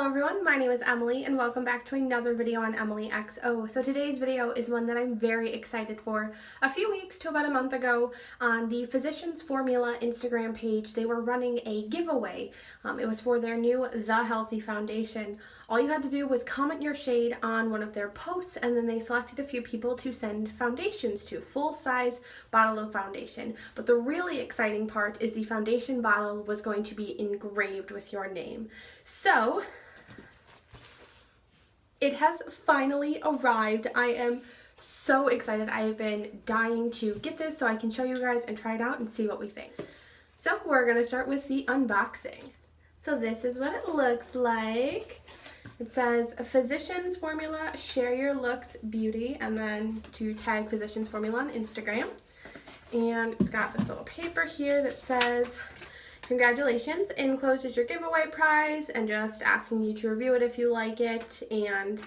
Hello everyone, my name is Emily and welcome back to another video on Emily XO. So today's video is one that I'm very excited for. A few weeks to about a month ago on the Physicians Formula Instagram page, they were running a giveaway. It was for their new The Healthy Foundation. All you had to do was comment your shade on one of their posts and then they selected a few people to send foundations to, full-size bottle of foundation. But the really exciting part is the foundation bottle was going to be engraved with your name. So it has finally arrived. I am so excited. I have been dying to get this so I can show you guys and try it out and see what we think. So we're gonna start with the unboxing. So this is what it looks like. It says Physicians Formula, share your looks, beauty, and then to tag Physicians Formula on Instagram. And it's got this little paper here that says, congratulations, enclosed is your giveaway prize, and just asking you to review it if you like it, and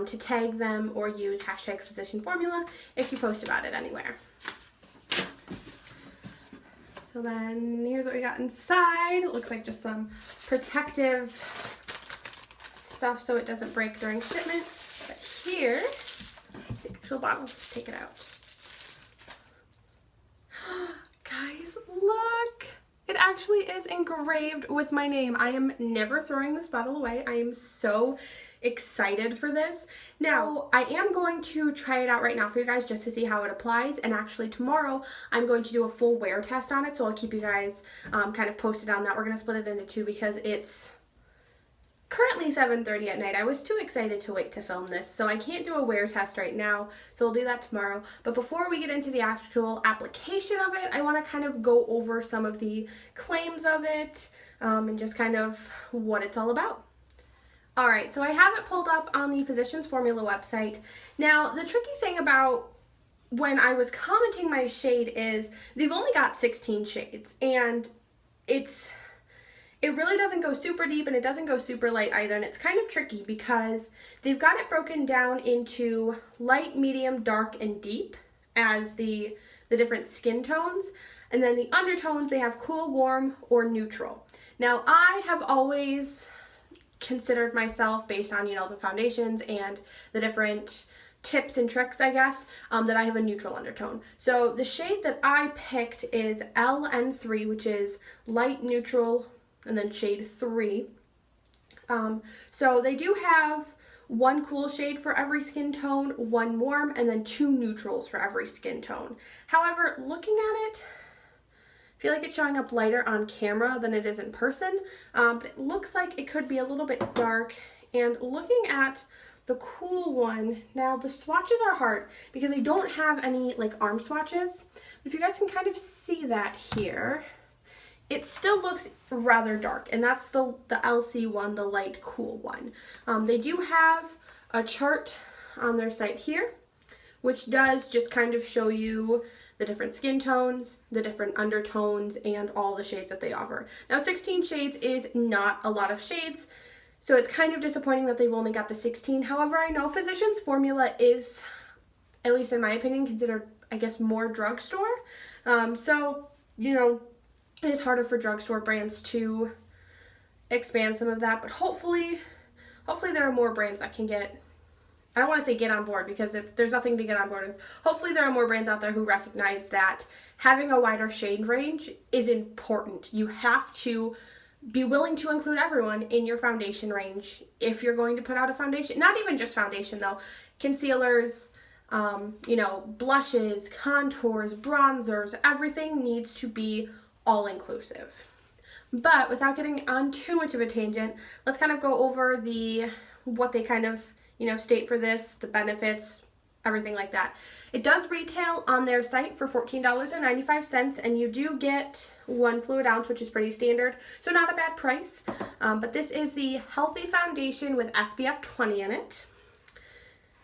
to tag them or use hashtag Physician Formula if you post about it anywhere. So then here's what we got inside. It looks like just some protective stuff so it doesn't break during shipment. But here, the actual bottle, let's take it out. Guys, look! It actually is engraved with my name. I am never throwing this bottle away. I am so excited for this. Now, I am going to try it out right now for you guys just to see how it applies, and actually tomorrow I'm going to do a full wear test on it, so I'll keep you guys kind of posted on that. We're going to split it into two because it's currently 7:30 at night. I was too excited to wait to film this, so I can't do a wear test right now, so we'll do that tomorrow. But before we get into the actual application of it, I want to kind of go over some of the claims of it and just kind of what it's all about. Alright, so I have it pulled up on the Physicians Formula website. Now, the tricky thing about when I was commenting my shade is they've only got 16 shades, and it really doesn't go super deep and it doesn't go super light either, and it's kind of tricky because they've got it broken down into light, medium, dark, and deep as the different skin tones, and then the undertones they have cool, warm, or neutral. Now I have always considered myself, based on the foundations and the different tips and tricks I guess, that I have a neutral undertone. So the shade that I picked is LN3, which is light, neutral, and then shade 3. So they do have one cool shade for every skin tone, one warm, and then 2 neutrals for every skin tone. However, looking at it, I feel like it's showing up lighter on camera than it is in person, but it looks like it could be a little bit dark. And looking at the cool one, now the swatches are hard because they don't have any like arm swatches. If you guys can kind of see that here, it still looks rather dark, and that's the LC one, the light cool one. They do have a chart on their site here, which does just kind of show you the different skin tones, the different undertones, and all the shades that they offer. Now 16 shades is not a lot of shades, so it's kind of disappointing that they've only got the 16. However, I know Physicians Formula is, at least in my opinion, considered, I guess, more drugstore. So, it is harder for drugstore brands to expand some of that, but hopefully there are more brands that can get, I don't want to say get on board because there's nothing to get on board with. Hopefully there are more brands out there who recognize that having a wider shade range is important. You have to be willing to include everyone in your foundation range if you're going to put out a foundation. Not even just foundation though, concealers, blushes, contours, bronzers, everything needs to be all-inclusive. But without getting on too much of a tangent, let's kind of go over what they kind of state for this, the benefits, everything like that. It does retail on their site for $14.95, and you do get 1 fluid ounce, which is pretty standard, so not a bad price. But this is the Healthy Foundation with SPF 20 in it.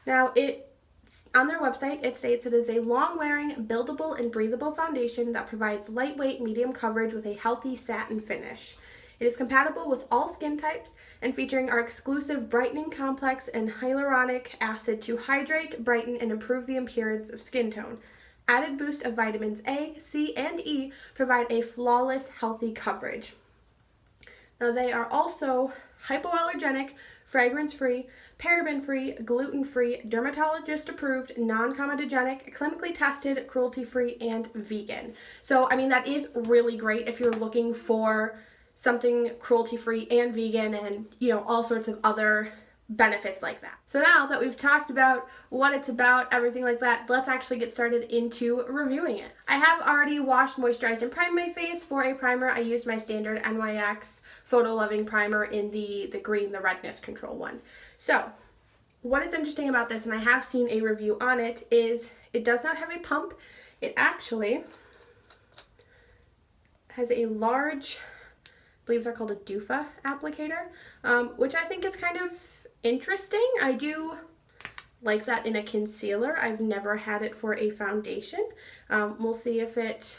Now on their website, it states it is a long-wearing, buildable, and breathable foundation that provides lightweight, medium coverage with a healthy satin finish. It is compatible with all skin types and featuring our exclusive brightening complex and hyaluronic acid to hydrate, brighten, and improve the appearance of skin tone. Added boost of vitamins A, C, and E provide a flawless, healthy coverage. Now they are also hypoallergenic, fragrance-free, paraben-free, gluten-free, dermatologist-approved, non-comedogenic, clinically tested, cruelty-free, and vegan. So, I mean, that is really great if you're looking for something cruelty-free and vegan and, you know, all sorts of other benefits like that. So now that we've talked about what it's about, everything like that, let's actually get started into reviewing it. I have already washed, moisturized, and primed my face. For a primer, I used my standard NYX Photo Loving Primer in the green, the redness control one. So what is interesting about this, and I have seen a review on it, is it does not have a pump. It actually has a large, I believe they're called a doofah applicator, which I think is kind of interesting. I do like that in a concealer. I've never had it for a foundation. We'll see if it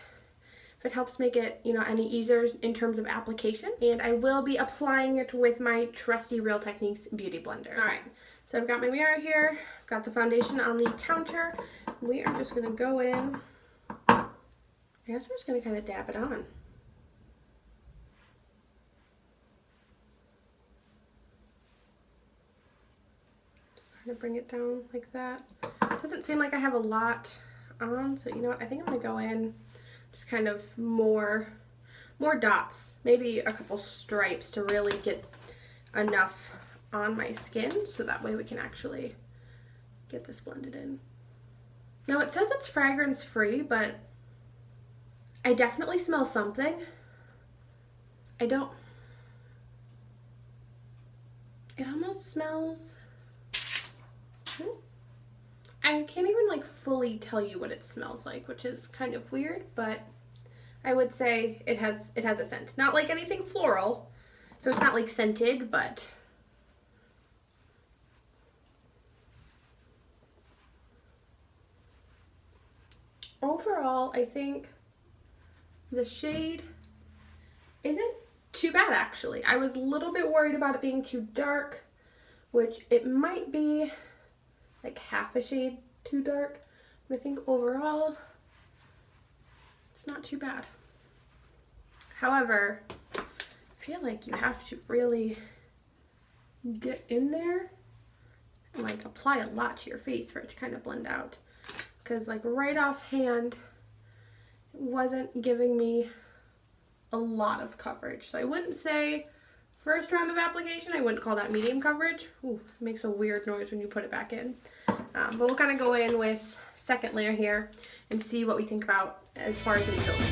helps make it, you know, any easier in terms of application. And I will be applying it with my trusty Real Techniques Beauty Blender. All right, so I've got my mirror here, got the foundation on the counter. We are just gonna go in. I guess we're just gonna kind of dab it on. To bring it down like that. Doesn't seem like I have a lot on, so you know what, I think I'm gonna go in just kind of more dots, maybe a couple stripes to really get enough on my skin so that way we can actually get this blended in. Now it says it's fragrance free, but I definitely smell something. It almost smells, I can't even like fully tell you what it smells like, which is kind of weird, but I would say it has a scent. Not like anything floral, so it's not like scented, but overall I think the shade isn't too bad actually. I was a little bit worried about it being too dark, which it might be like half a shade too dark, but I think overall it's not too bad. However, I feel like you have to really get in there and like apply a lot to your face for it to kind of blend out, because like right offhand it wasn't giving me a lot of coverage. So I wouldn't say first round of application, I wouldn't call that medium coverage. Ooh, it makes a weird noise when you put it back in. But we'll kind of go in with second layer here and see what we think about as far as the building.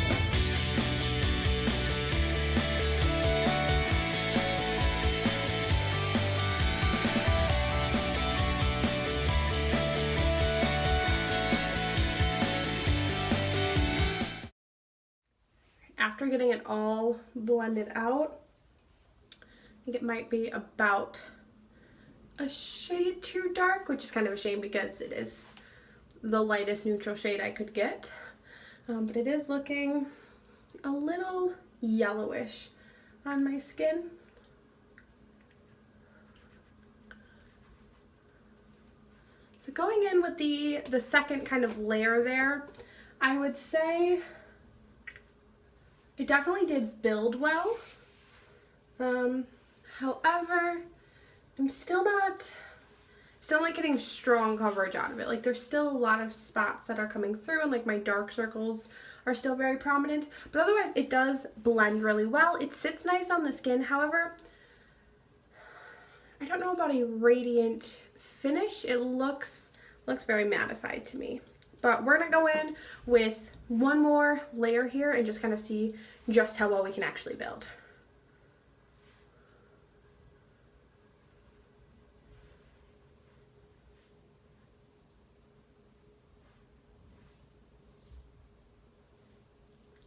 After getting it all blended out, I think it might be about a shade too dark, which is kind of a shame because it is the lightest neutral shade I could get. But it is looking a little yellowish on my skin. So going in with the second kind of layer there, I would say it definitely did build well. However, I'm still not getting strong coverage out of it. Like there's still a lot of spots that are coming through, and like my dark circles are still very prominent, but otherwise it does blend really well. It sits nice on the skin. However, I don't know about a radiant finish. It looks very mattified to me. But we're gonna go in with one more layer here and just kind of see just how well we can actually build.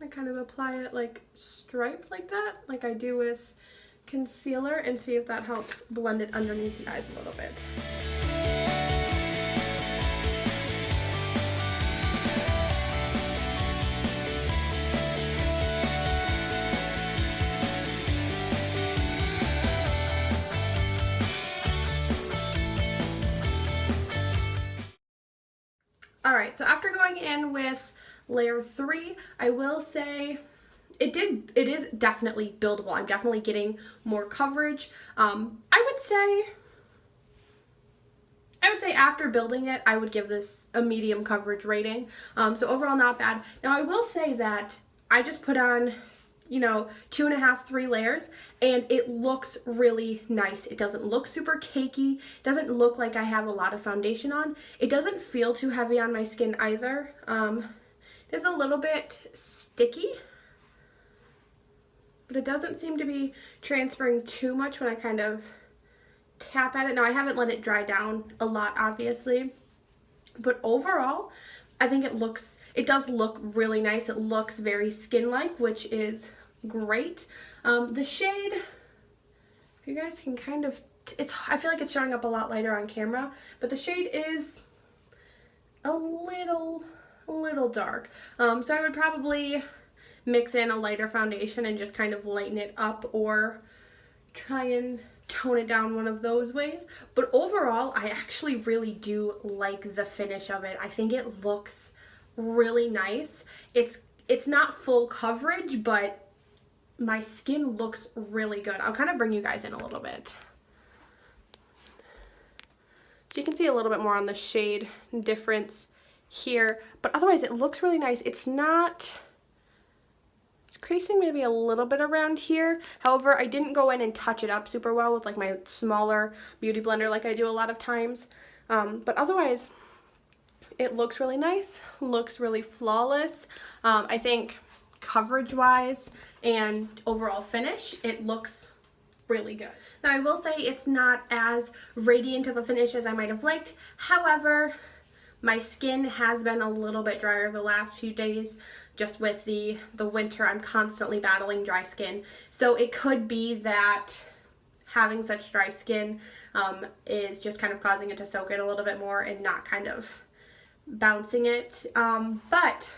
I kind of apply it like striped like that, like I do with concealer, and see if that helps blend it underneath the eyes a little bit. Alright, so after going in with layer 3, I will say it is definitely buildable. I'm definitely getting more coverage. I would say after building it, I would give this a medium coverage rating. So overall, not bad. Now, I will say that I just put on, 2.5, 3 layers, and it looks really nice. It doesn't look super cakey. It doesn't look like I have a lot of foundation on. It doesn't feel too heavy on my skin either. It's a little bit sticky, but it doesn't seem to be transferring too much when I kind of tap at it. Now, I haven't let it dry down a lot, obviously, but overall, I think it does look really nice. It looks very skin-like, which is great. The shade, you guys can kind of, I feel like it's showing up a lot lighter on camera, but the shade is a little dark. So I would probably mix in a lighter foundation and just kind of lighten it up, or try and tone it down one of those ways. But overall, I actually really do like the finish of it. I think it looks really nice. It's not full coverage, but my skin looks really good. I'll kind of bring you guys in a little bit, so you can see a little bit more on the shade difference here, but otherwise it looks really nice. It's creasing maybe a little bit around here. However, I didn't go in and touch it up super well with like my smaller beauty blender like I do a lot of times. But otherwise, it looks really nice, looks really flawless. I think coverage-wise and overall finish, it looks really good. Now, I will say it's not as radiant of a finish as I might have liked. However, my skin has been a little bit drier the last few days. Just with the winter, I'm constantly battling dry skin. So it could be that having such dry skin is just kind of causing it to soak in a little bit more and not kind of bouncing it. But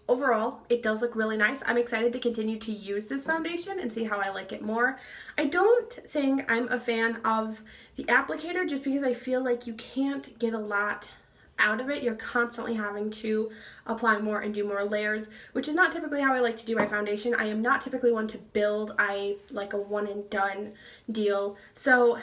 overall, it does look really nice. I'm excited to continue to use this foundation and see how I like it more. I don't think I'm a fan of the applicator, just because I feel like you can't get a lot out of it. You're constantly having to apply more and do more layers, which is not typically how I like to do my foundation. I am not typically one to build. I like a one and done deal. So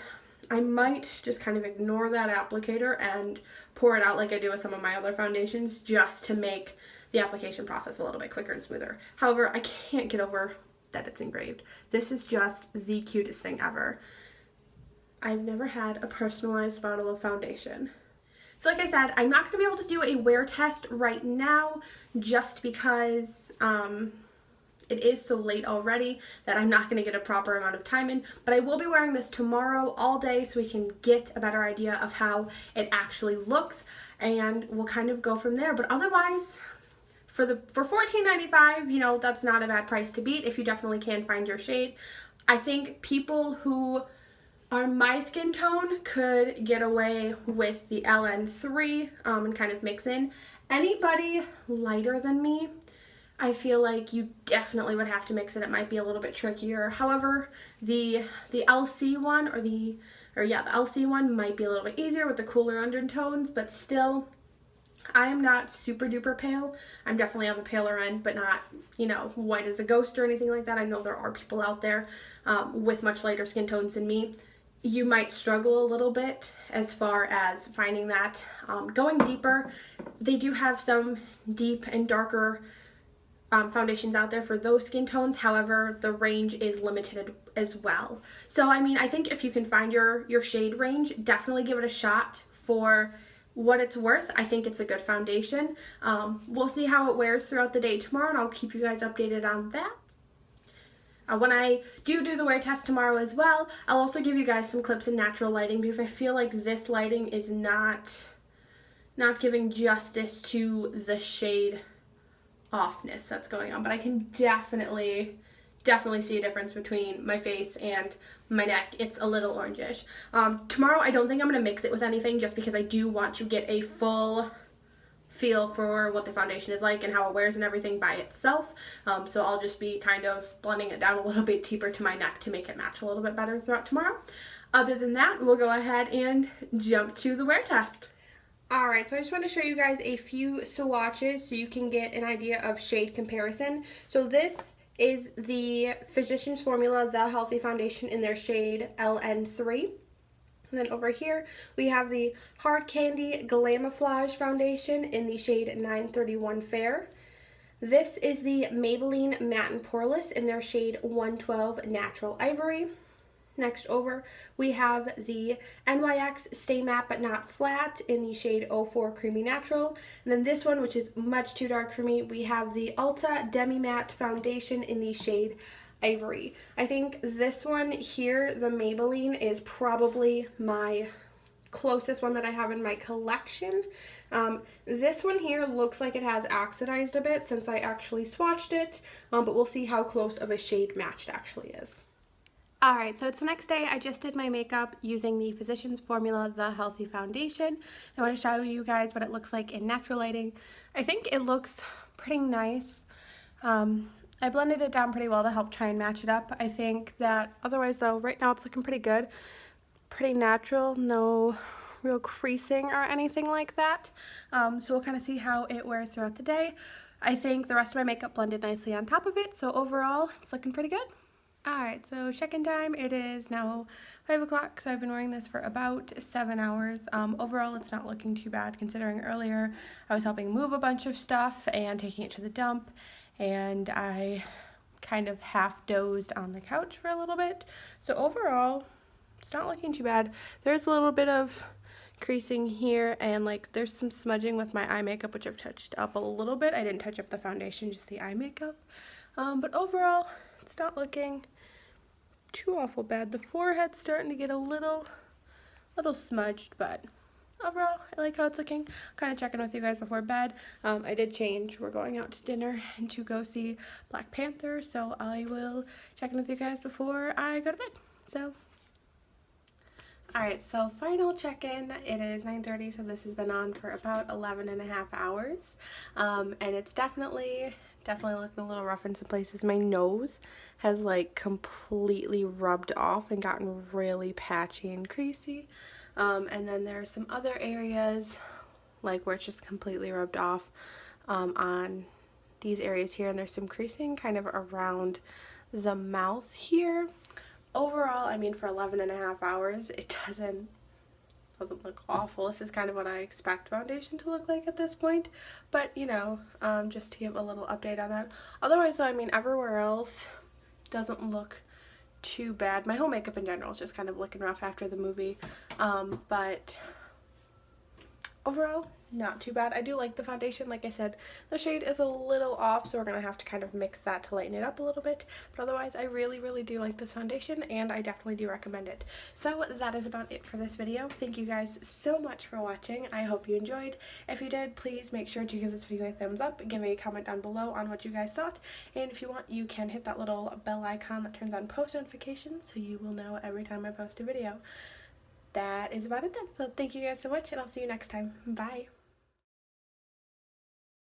I might just kind of ignore that applicator and pour it out like I do with some of my other foundations, just to make the application process a little bit quicker and smoother. However, I can't get over that it's engraved. This is just the cutest thing ever. I've never had a personalized bottle of foundation. So like I said, I'm not going to be able to do a wear test right now, just because it is so late already that I'm not going to get a proper amount of time in. But I will be wearing this tomorrow all day so we can get a better idea of how it actually looks, and we'll kind of go from there. But otherwise, for $14.95, that's not a bad price to beat if you definitely can find your shade. I think people who are my skin tone could get away with the LN3 and kind of mix in. Anybody lighter than me, I feel like you definitely would have to mix it. It might be a little bit trickier. However, the LC one the LC one might be a little bit easier with the cooler undertones, but still, I am not super duper pale. I'm definitely on the paler end, but not, white as a ghost or anything like that. I know there are people out there with much lighter skin tones than me. You might struggle a little bit as far as finding that. Going deeper, they do have some deep and darker foundations out there for those skin tones. However, the range is limited as well. So, I think if you can find your shade range, definitely give it a shot. For what it's worth, I think it's a good foundation. We'll see how it wears throughout the day tomorrow, and I'll keep you guys updated on that. When I do the wear test tomorrow as well, I'll also give you guys some clips in natural lighting, because I feel like this lighting is not giving justice to the shade offness that's going on. But I can definitely see a difference between my face and my neck. It's a little orangish. Tomorrow, I don't think I'm going to mix it with anything, just because I do want to get a full feel for what the foundation is like and how it wears and everything by itself. So I'll just be kind of blending it down a little bit deeper to my neck to make it match a little bit better throughout tomorrow. Other than that, we'll go ahead and jump to the wear test. Alright, so I just want to show you guys a few swatches so you can get an idea of shade comparison. So this is the Physicians Formula The Healthy Foundation in their shade LN3. And then over here, we have the Hard Candy Glamouflage Foundation in the shade 931 Fair. This is the Maybelline Matte and Poreless in their shade 112 Natural Ivory. Next over, we have the NYX Stay Matte But Not Flat in the shade 04 Creamy Natural. And then this one, which is much too dark for me, we have the Ulta Demi Matte Foundation in the shade Ivory. I think this one here, the Maybelline, is probably my closest one that I have in my collection. This one here looks like it has oxidized a bit since I actually swatched it, but we'll see how close of a shade match it actually is. Alright, so it's the next day. I just did my makeup using the Physicians Formula The Healthy Foundation. I want to show you guys what it looks like in natural lighting. I think it looks pretty nice. I blended it down pretty well to help try and match it up. I think that otherwise though, right now it's looking pretty good. Pretty natural, no real creasing or anything like that. So we'll kind of see how it wears throughout the day. I think the rest of my makeup blended nicely on top of it, so overall it's looking pretty good. Alright, so check-in time, it is now 5 o'clock, so I've been wearing this for about 7 hours. Overall, it's not looking too bad considering earlier I was helping move a bunch of stuff and taking it to the dump, and I kind of half dozed on the couch for a little bit. So overall, it's not looking too bad. There's a little bit of creasing here, and like there's some smudging with my eye makeup, which I've touched up a little bit. I didn't touch up the foundation, just the eye makeup. But overall, it's not looking too awful bad. The forehead's starting to get a little smudged, but overall I like how it's looking. Kind of checking with you guys before bed. I did change. We're going out to dinner and to go see Black Panther, so I will check in with you guys before I go to bed. So alright, so final check-in. It is 9:30, so this has been on for about 11.5 hours. And it's definitely looking a little rough in some places. My nose has like completely rubbed off and gotten really patchy and creasy. And then there's some other areas like where it's just completely rubbed off on these areas here, and there's some creasing kind of around the mouth here. Overall, I mean, for 11.5 hours, it doesn't look awful. This is kind of what I expect foundation to look like at this point, but you know, just to give a little update on that. Otherwise though, I mean, everywhere else doesn't look too bad. My whole makeup in general is just kind of looking rough after the movie, but overall not too bad. I do like the foundation. Like I said, the shade is a little off, so we're gonna have to kind of mix that to lighten it up a little bit, but otherwise I really do like this foundation, and I definitely do recommend it. So that is about it for this video. Thank you guys so much for watching. I hope you enjoyed. If you did, please make sure to give this video a thumbs up, give me a comment down below on what you guys thought, and if you want, you can hit that little bell icon that turns on post notifications so you will know every time I post a video. That is about it then. So thank you guys so much, and I'll see you next time. Bye.